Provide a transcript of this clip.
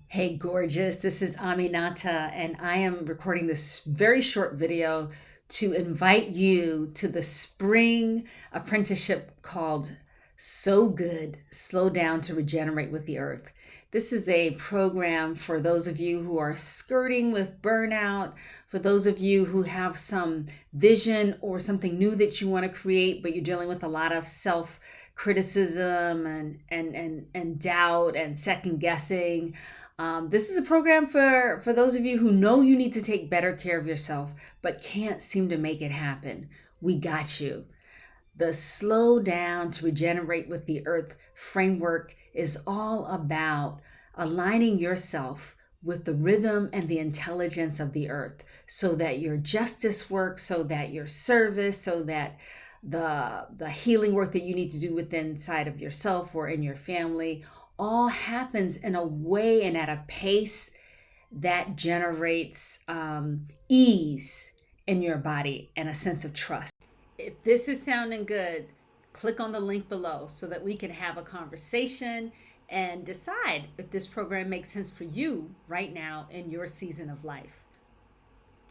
Hey, gorgeous. This is Aminata, and I am recording this very short video to invite you to the spring apprenticeship called So Good, Slow Down to Regenerate with the Earth. This is a program for those of you who are skirting with burnout, for those of you who have some vision or something new that you want to create, but you're dealing with a lot of self criticism and doubt and second guessing. This is a program for those of you who know you need to take better care of yourself, but can't seem to make it happen. We got you. The Slow Down to Regenerate with the Earth framework is all about aligning yourself with the rhythm and the intelligence of the earth so that your justice work, so that your service, so that the healing work that you need to do within inside of yourself or in your family all happens in a way and at a pace that generates ease in your body and a sense of trust. If this is sounding good, click on the link below so that we can have a conversation and decide if this program makes sense for you right now in your season of life.